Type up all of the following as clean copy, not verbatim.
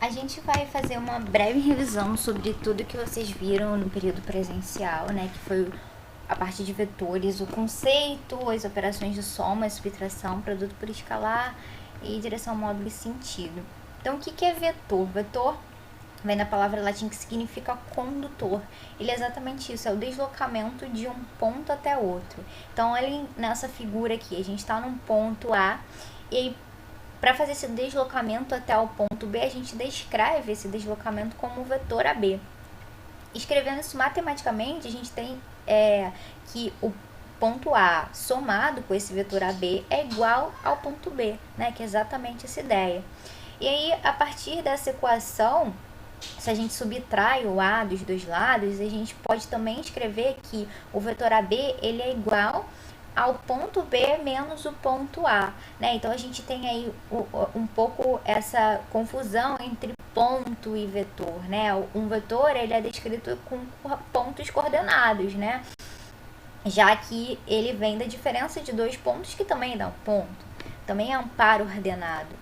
A gente vai fazer uma breve revisão sobre tudo que vocês viram no período presencial, né? Que foi a parte de vetores, o conceito, as operações de soma, subtração, produto por escalar e direção, módulo e sentido. Então, o que é vetor? Vetor vem da palavra latim que significa condutor. Ele é exatamente isso, é o deslocamento de um ponto até outro. Então, olhem nessa figura aqui, a gente está num ponto A e aí, para fazer esse deslocamento até o ponto B, a gente descreve esse deslocamento como o vetor AB. Escrevendo isso matematicamente, a gente tem que o ponto A somado com esse vetor AB é igual ao ponto B, né? Que é exatamente essa ideia. E aí, a partir dessa equação, se a gente subtrai o A dos dois lados, a gente pode também escrever que o vetor AB ele é igual ao ponto B menos o ponto A, né? Então a gente tem aí um pouco essa confusão entre ponto e vetor, né? Um vetor ele é descrito com pontos coordenados, né? Já que ele vem da diferença de dois pontos que também dá um ponto, também é um par ordenado.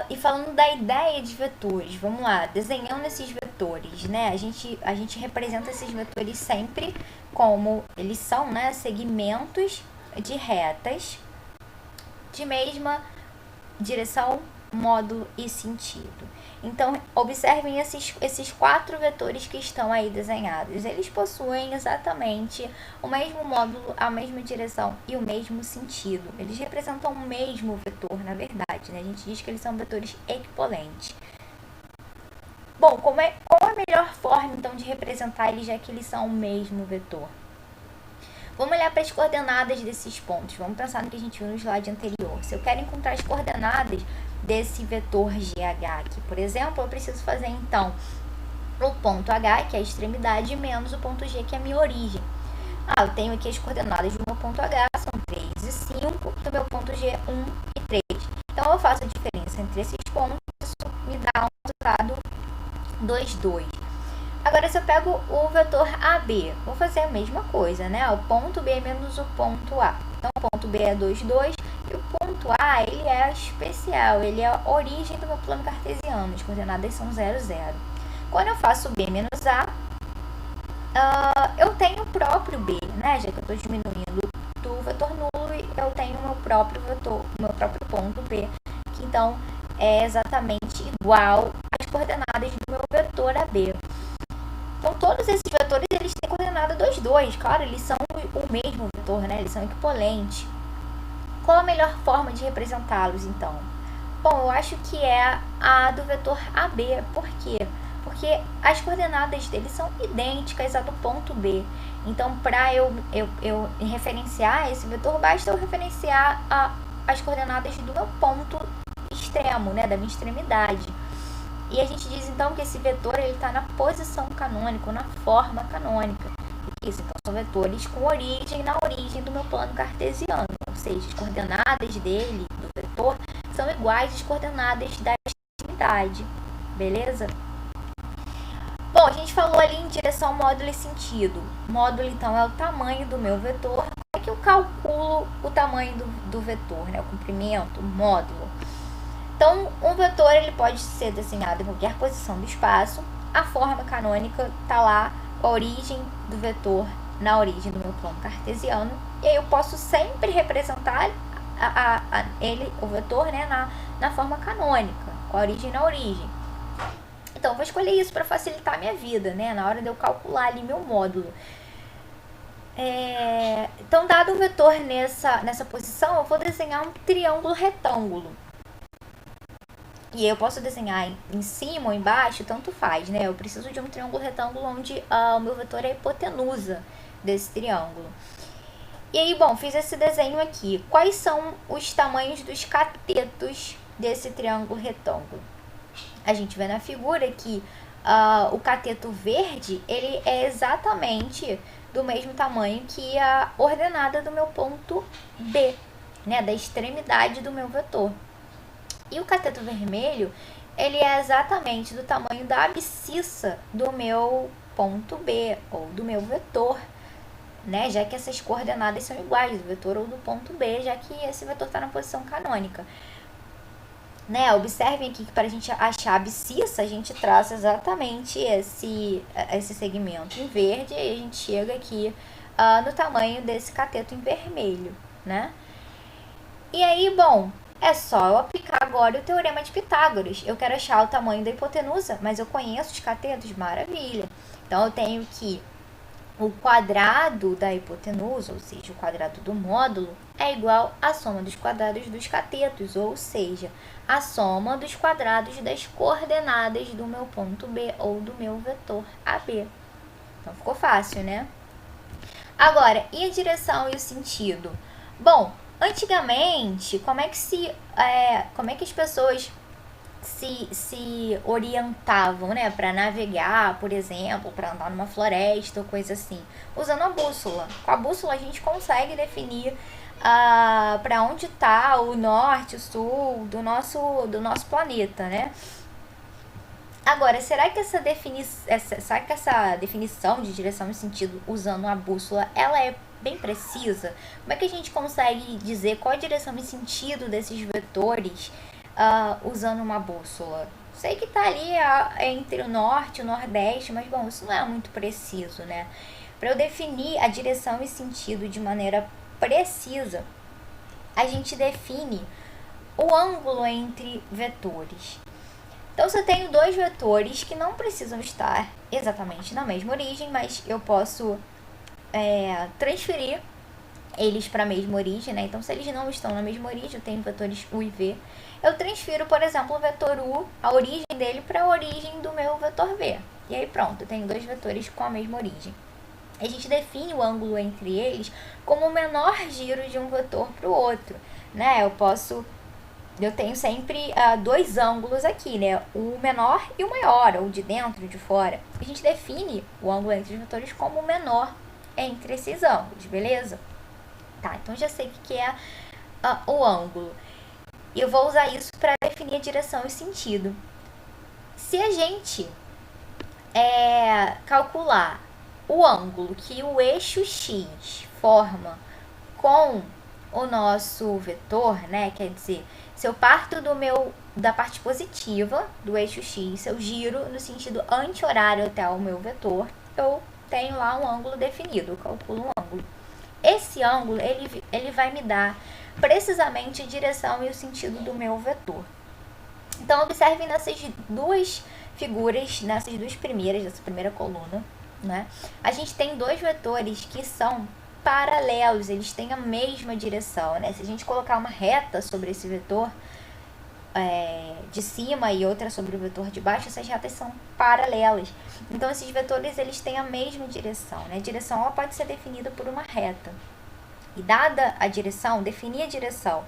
E falando da ideia de vetores, vamos lá, desenhando esses vetores, né? A gente representa esses vetores sempre como eles são, né? Segmentos de retas de mesma direção, módulo e sentido. Então, observem esses quatro vetores que estão aí desenhados. Eles possuem exatamente o mesmo módulo, a mesma direção e o mesmo sentido. Eles representam o mesmo vetor, na verdade, né? A gente diz que eles são vetores equipolentes. Bom, qual é a melhor forma, então, de representar eles, já que eles são o mesmo vetor? Vamos olhar para as coordenadas desses pontos. Vamos pensar no que a gente viu no slide anterior. Se eu quero encontrar as coordenadas desse vetor GH aqui, por exemplo, eu preciso fazer, então, o ponto H, que é a extremidade, menos o ponto G, que é a minha origem. Eu tenho aqui as coordenadas do meu ponto H, são 3 e 5, do meu ponto G, 1 e 3. Então, eu faço a diferença entre esses pontos, isso me dá um resultado 2, 2. Agora, se eu pego o vetor AB, vou fazer a mesma coisa, né? O ponto B menos o ponto A. Então, o ponto B é 2, 2, e o ponto A, ele é especial, ele é a origem do meu plano cartesiano, as coordenadas são 0, 0. Quando eu faço B menos A, eu tenho o próprio B, né? Já que eu estou diminuindo do vetor nulo, eu tenho o meu próprio vetor, o meu próprio ponto B, que então é exatamente igual às coordenadas do meu vetor AB. Então, todos esses vetores, eles têm coordenada 2, 2. Claro, eles são o mesmo vetor, né? Eles são equipolentes. Qual a melhor forma de representá-los, então? Bom, eu acho que é a do vetor AB. Por quê? Porque as coordenadas deles são idênticas à do ponto B. Então, para eu referenciar esse vetor, basta eu referenciar as coordenadas do meu ponto extremo, né? Da minha extremidade. E a gente diz, então, que esse vetor está na posição canônica, na forma canônica. Isso, então, são vetores com origem na origem do meu plano cartesiano. Ou seja, as coordenadas dele, do vetor, são iguais às coordenadas da extremidade. Beleza? Bom, a gente falou ali em direção, módulo e sentido. Módulo, então, é o tamanho do meu vetor. Como é que eu calculo o tamanho do vetor, né? O comprimento, o módulo. Então, um vetor ele pode ser desenhado em qualquer posição do espaço. A forma canônica está lá, a origem do vetor na origem do meu plano cartesiano. E aí eu posso sempre representar o vetor, né, na forma canônica, com a origem na origem. Então, eu vou escolher isso para facilitar a minha vida, né, na hora de eu calcular ali meu módulo. Então, dado o vetor nessa posição, eu vou desenhar um triângulo retângulo. E eu posso desenhar em cima ou embaixo, tanto faz, né? Eu preciso de um triângulo retângulo onde o meu vetor é a hipotenusa desse triângulo. E aí, bom, fiz esse desenho aqui. Quais são os tamanhos dos catetos desse triângulo retângulo? A gente vê na figura que o cateto verde, ele é exatamente do mesmo tamanho que a ordenada do meu ponto B, né? Da extremidade do meu vetor. E o cateto vermelho, ele é exatamente do tamanho da abscissa do meu ponto B, ou do meu vetor, né? Já que essas coordenadas são iguais, do vetor ou do ponto B, já que esse vetor está na posição canônica. né? Observem aqui que para a gente achar a abscissa, a gente traça exatamente esse segmento em verde, e aí a gente chega aqui no tamanho desse cateto em vermelho, né? E aí, bom, é só eu aplicar agora o Teorema de Pitágoras. Eu quero achar o tamanho da hipotenusa, mas eu conheço os catetos, maravilha. Então, eu tenho que o quadrado da hipotenusa, ou seja, o quadrado do módulo, é igual à soma dos quadrados dos catetos, ou seja, a soma dos quadrados das coordenadas do meu ponto B ou do meu vetor AB. Então, ficou fácil, né? Agora, e a direção e o sentido? Bom, antigamente, como é que as pessoas se orientavam, né, para navegar, por exemplo, para andar numa floresta ou coisa assim, usando a bússola. Com a bússola a gente consegue definir para onde está o norte, o sul do nosso planeta, né? Agora, será que essa definição de direção e sentido usando a bússola, ela é bem precisa? Como é que a gente consegue dizer qual a direção e sentido desses vetores usando uma bússola? Sei que tá ali entre o norte e o nordeste, mas bom, isso não é muito preciso, né? Para eu definir a direção e sentido de maneira precisa, a gente define o ângulo entre vetores. Então, se eu tenho dois vetores que não precisam estar exatamente na mesma origem, mas eu posso transferir eles para a mesma origem, né? Então, se eles não estão na mesma origem, eu tenho vetores U e V, eu transfiro, por exemplo, o vetor U, a origem dele, para a origem do meu vetor V. E aí pronto, eu tenho dois vetores com a mesma origem. A gente define o ângulo entre eles como o menor giro de um vetor para o outro, né? Eu tenho sempre dois ângulos aqui, né? O menor e o maior, ou de dentro e de fora. A gente define o ângulo entre os vetores como o menor entre esses ângulos, beleza? Tá, então já sei o que é o ângulo. E eu vou usar isso para definir a direção e sentido. Se a gente calcular o ângulo que o eixo X forma com o nosso vetor, né? Quer dizer, se eu parto da parte positiva do eixo X, se eu giro no sentido anti-horário até o meu vetor, eu tenho lá um ângulo definido, eu calculo um ângulo. Esse ângulo, ele vai me dar precisamente a direção e o sentido do meu vetor. Então, observem nessas duas figuras, nessas duas primeiras, dessa primeira coluna, né? A gente tem dois vetores que são paralelos, eles têm a mesma direção, né? Se a gente colocar uma reta sobre esse vetor de cima e outra sobre o vetor de baixo, essas retas são paralelas. Então, esses vetores, eles têm a mesma direção, né? A direção ela pode ser definida por uma reta. E dada a direção, definir a direção,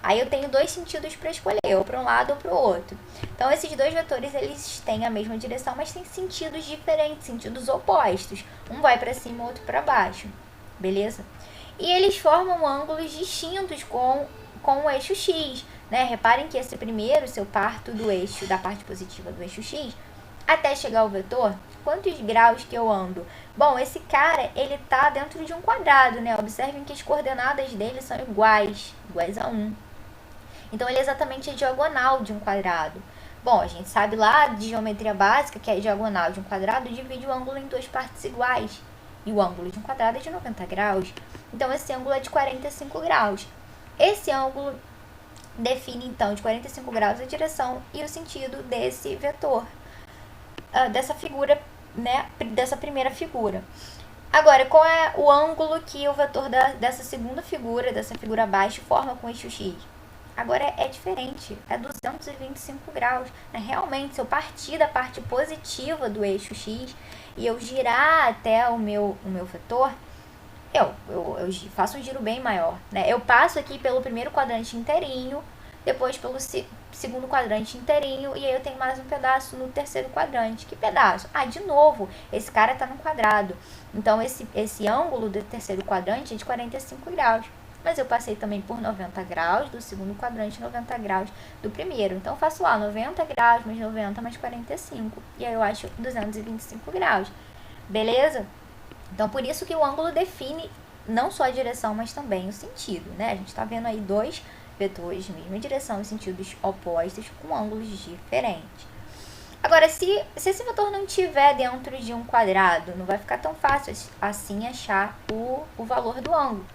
aí eu tenho dois sentidos para escolher, ou para um lado ou para o outro. Então, esses dois vetores, eles têm a mesma direção, mas têm sentidos diferentes, sentidos opostos. Um vai para cima, o outro para baixo. Beleza? E eles formam ângulos distintos com o eixo X, né? Reparem que esse primeiro, se eu parto da parte positiva do eixo X, até chegar ao vetor, quantos graus que eu ando? Bom, esse cara, ele tá dentro de um quadrado, né? Observem que as coordenadas dele são iguais a 1. Então, ele é exatamente a diagonal de um quadrado. Bom, a gente sabe lá de geometria básica que a diagonal de um quadrado divide o ângulo em duas partes iguais. E o ângulo de um quadrado é de 90 graus. Então, esse ângulo é de 45 graus. Esse ângulo define, então, de 45 graus a direção e o sentido desse vetor, dessa figura, né, dessa primeira figura. Agora, qual é o ângulo que o vetor dessa segunda figura, dessa figura abaixo, forma com o eixo X? Agora é diferente, é 225 graus. Né? Realmente, se eu partir da parte positiva do eixo X e eu girar até o meu vetor, eu faço um giro bem maior. Né? Eu passo aqui pelo primeiro quadrante inteirinho, depois pelo segundo quadrante inteirinho, e aí eu tenho mais um pedaço no terceiro quadrante. Que pedaço? De novo, esse cara está no quadrado. Então, esse ângulo do terceiro quadrante é de 45 graus. Mas eu passei também por 90 graus do segundo quadrante, 90 graus do primeiro. Então, eu faço lá 90 graus mais 90 mais 45. E aí eu acho 225 graus. Beleza? Então, por isso que o ângulo define não só a direção, mas também o sentido, né? A gente tá vendo aí dois vetores de mesma direção em sentidos opostos com ângulos diferentes. Agora, se esse vetor não estiver dentro de um quadrado, não vai ficar tão fácil assim achar o valor do ângulo.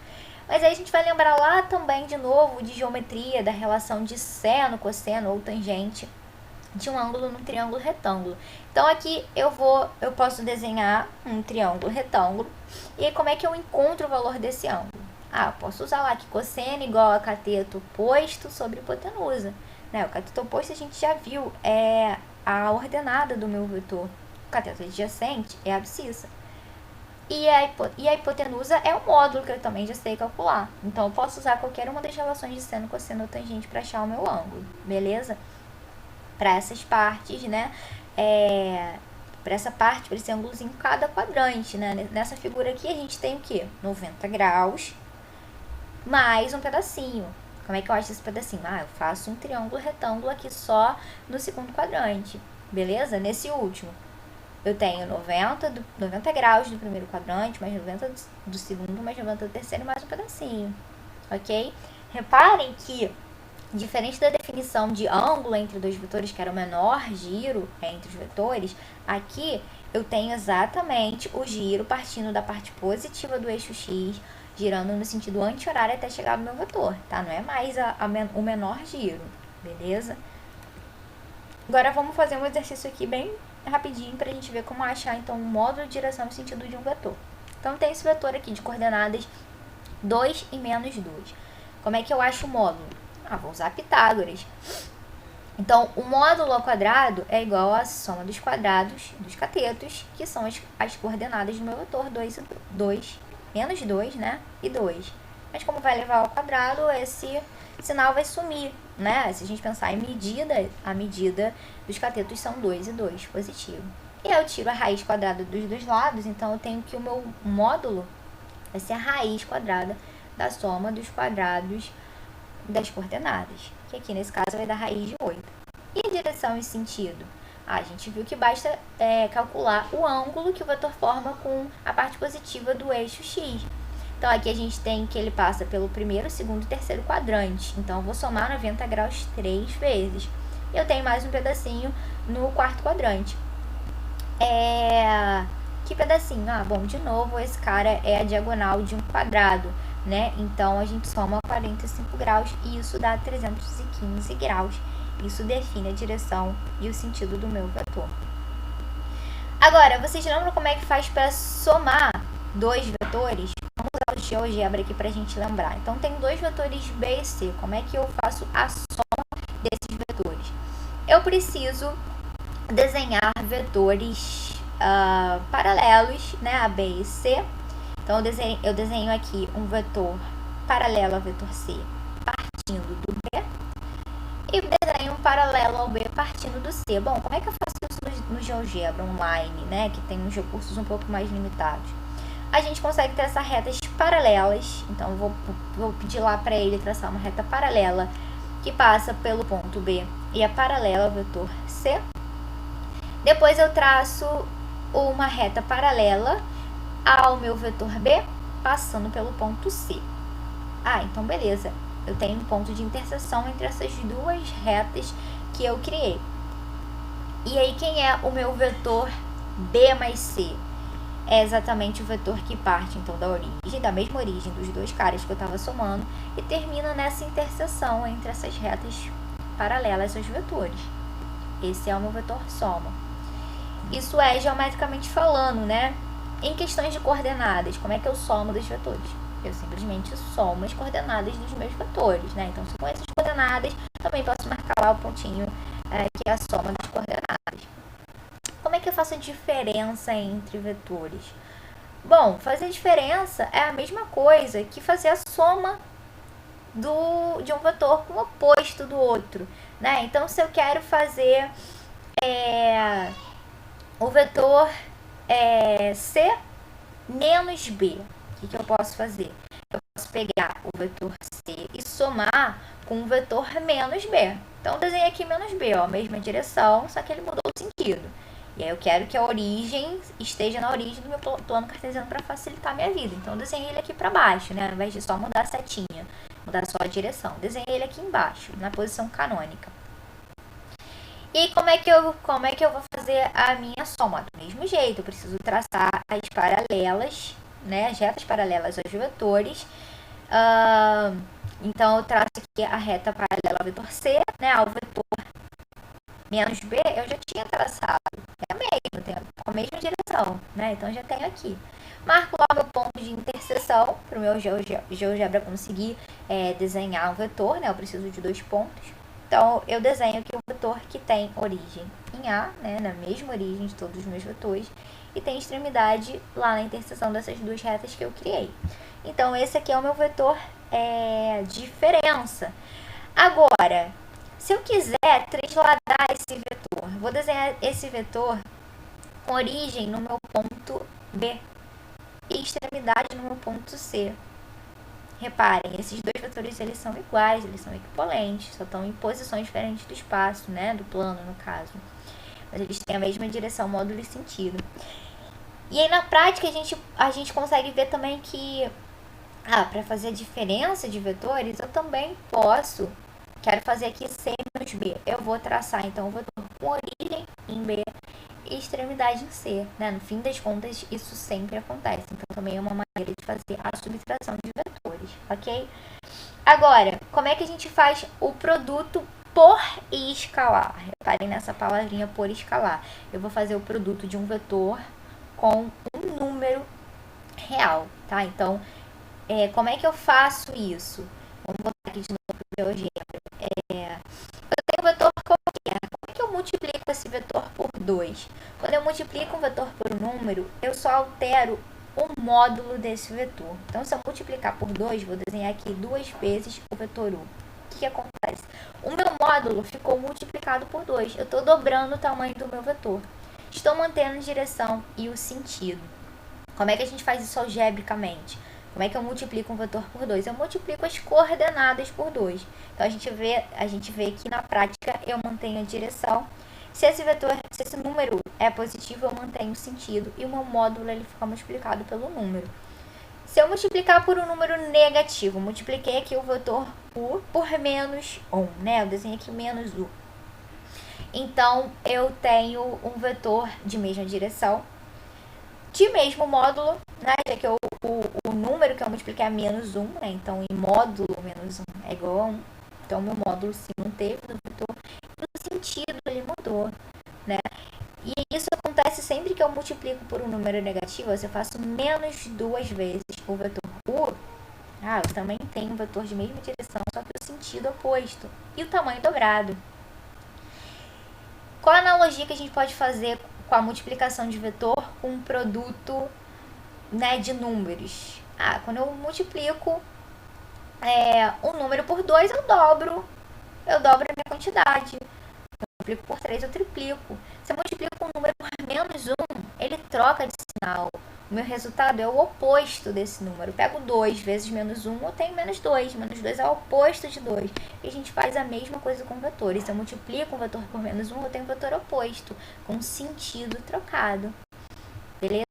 Mas aí a gente vai lembrar lá também, de novo, de geometria, da relação de seno, cosseno ou tangente de um ângulo num triângulo retângulo. Então aqui eu posso desenhar um triângulo retângulo. E aí como é que eu encontro o valor desse ângulo? Eu posso usar lá que cosseno igual a cateto oposto sobre hipotenusa. Né? O cateto oposto a gente já viu, é a ordenada do meu vetor. O cateto adjacente é a abscissa. E a hipotenusa é o módulo que eu também já sei calcular. Então eu posso usar qualquer uma das relações de seno, cosseno ou tangente para achar o meu ângulo, beleza? Para essas partes, né? Para essa parte, para esse ângulozinho em cada quadrante, né? Nessa figura aqui a gente tem o quê? 90 graus mais um pedacinho. Como é que eu acho esse pedacinho? Eu faço um triângulo retângulo aqui só no segundo quadrante, beleza? Nesse último, eu tenho 90 graus do primeiro quadrante, mais 90 do segundo, mais 90 do terceiro, mais um pedacinho, ok? Reparem que, diferente da definição de ângulo entre dois vetores, que era o menor giro entre os vetores, aqui eu tenho exatamente o giro partindo da parte positiva do eixo x, girando no sentido anti-horário até chegar no meu vetor, tá? Não é mais o menor giro, beleza? Agora vamos fazer um exercício aqui bem rapidinho pra gente ver como achar, então, o módulo de direção no sentido de um vetor. Então, tem esse vetor aqui de coordenadas 2 e menos 2. Como é que eu acho o módulo? Vou usar Pitágoras. Então, o módulo ao quadrado é igual à soma dos quadrados dos catetos, que são as coordenadas do meu vetor, 2, menos 2, né? E 2. Mas como vai levar ao quadrado, esse sinal vai sumir, né? Se a gente pensar em medida, a medida dos catetos são 2 e 2, positivo. E aí eu tiro a raiz quadrada dos dois lados, então eu tenho que o meu módulo vai ser a raiz quadrada da soma dos quadrados das coordenadas, que aqui nesse caso vai dar raiz de 8. E em direção e sentido? A gente viu que basta calcular o ângulo que o vetor forma com a parte positiva do eixo x. Então, aqui a gente tem que ele passa pelo primeiro, segundo e terceiro quadrante. Então, eu vou somar 90 graus 3 vezes. E eu tenho mais um pedacinho no quarto quadrante. Que pedacinho? Bom, de novo, esse cara é a diagonal de um quadrado, né? Então, a gente soma 45 graus e isso dá 315 graus. Isso define a direção e o sentido do meu vetor. Agora, vocês lembram como é que faz para somar dois vetores? Vamos usar o GeoGebra aqui para a gente lembrar. Então, tem dois vetores B e C. Como é que eu faço a soma desses vetores? Eu preciso desenhar vetores paralelos, né, a B e C. Então, eu desenho aqui um vetor paralelo ao vetor C partindo do B e desenho um paralelo ao B partindo do C. Bom, como é que eu faço isso no GeoGebra online, né, que tem uns recursos um pouco mais limitados? A gente consegue traçar retas paralelas. Então, eu vou pedir lá para ele traçar uma reta paralela que passa pelo ponto B e é paralela ao vetor C. Depois eu traço uma reta paralela ao meu vetor B, passando pelo ponto C. Então beleza. Eu tenho um ponto de interseção entre essas duas retas que eu criei. E aí, quem é o meu vetor B mais C? É exatamente o vetor que parte, então, da mesma origem dos dois caras que eu estava somando e termina nessa interseção entre essas retas paralelas aos vetores. Esse é o meu vetor soma. Isso é geometricamente falando, né? Em questões de coordenadas, como é que eu somo dos vetores? Eu simplesmente somo as coordenadas dos meus vetores, né? Então, se com essas coordenadas, também posso marcar lá o pontinho que é a soma das coordenadas. Como é que eu faço a diferença entre vetores? Bom, fazer diferença é a mesma coisa que fazer a soma de um vetor com o oposto do outro, né? Então, se eu quero fazer o vetor C menos B, o que eu posso fazer? Eu posso pegar o vetor C e somar com o vetor menos B. Então, eu desenhei aqui menos B, a mesma direção, só que ele mudou o sentido. E aí eu quero que a origem esteja na origem do meu plano cartesiano para facilitar a minha vida. Então, eu desenhei ele aqui para baixo, né? Ao invés de só mudar a setinha. dar só a direção. Desenhei ele aqui embaixo, na posição canônica. E como é que eu vou fazer a minha soma? Do mesmo jeito, eu preciso traçar as paralelas, né, as retas paralelas aos vetores. Então, eu traço aqui a reta paralela ao vetor C, né, ao vetor menos B, eu já tinha traçado. É a mesma direção, né? Então, eu já tenho aqui. Marco lá meu ponto de interseção, para o meu GeoGebra conseguir desenhar um vetor, né? Eu preciso de 2 pontos. Então, eu desenho aqui um vetor que tem origem em A, né? Na mesma origem de todos os meus vetores. E tem extremidade lá na interseção dessas duas retas que eu criei. Então, esse aqui é o meu vetor diferença. Agora, se eu quiser transladar esse vetor, vou desenhar esse vetor com origem no meu ponto B e extremidade no meu ponto C. Reparem, esses dois vetores eles são iguais, eles são equivalentes, só estão em posições diferentes do espaço, né, do plano no caso. Mas eles têm a mesma direção, módulo e sentido. E aí na prática a gente consegue ver também que para fazer a diferença de vetores, eu também quero fazer aqui C menos B. Eu vou traçar então o vetor com origem em B e extremidade em C, né? No fim das contas, isso sempre acontece. Então, também é uma maneira de fazer a subtração de vetores, ok? Agora, como é que a gente faz o produto por escalar? Reparem nessa palavrinha por escalar. Eu vou fazer o produto de um vetor com um número real, tá? Então, como é que eu faço isso? Vamos botar aqui de novo para o GeoGebra. Eu tenho um vetor qualquer. Como é que eu multiplico esse vetor por 2? Quando eu multiplico um vetor por um número, eu só altero o módulo desse vetor. Então, se eu multiplicar por 2, vou desenhar aqui 2 vezes o vetor U. O que acontece? O meu módulo ficou multiplicado por 2. Eu estou dobrando o tamanho do meu vetor. Estou mantendo a direção e o sentido. Como é que a gente faz isso algebricamente? Como é que eu multiplico um vetor por 2? Eu multiplico as coordenadas por 2. Então, a gente vê que na prática eu mantenho a direção. Se esse número é positivo, eu mantenho o sentido. E o meu módulo ele fica multiplicado pelo número. Se eu multiplicar por um número negativo, multipliquei aqui o vetor U por menos 1, né? Eu desenhei aqui menos U. Então, eu tenho um vetor de mesma direção, de mesmo módulo, né? Já que o número que eu multipliquei é menos 1, né? Então, em módulo menos 1 é igual a 1. Então, meu módulo se manteve no vetor e o sentido ele mudou, né? E isso acontece sempre que eu multiplico por um número negativo, eu faço menos 2 vezes o vetor U. Eu também tenho um vetor de mesma direção, só que o sentido oposto e o tamanho dobrado. Qual a analogia que a gente pode fazer com a multiplicação de vetor com um produto, né, de números? Quando eu multiplico um número por 2, eu dobro a minha quantidade. Eu multiplico por 3, eu triplico. Se eu multiplico um número por menos 1, ele troca de sinal. O meu resultado é o oposto desse número. Eu pego 2 vezes menos 1, eu tenho menos 2. Menos 2 é o oposto de 2. E a gente faz a mesma coisa com vetores. Se eu multiplico um vetor por menos 1, eu tenho um vetor oposto, com sentido trocado. Beleza?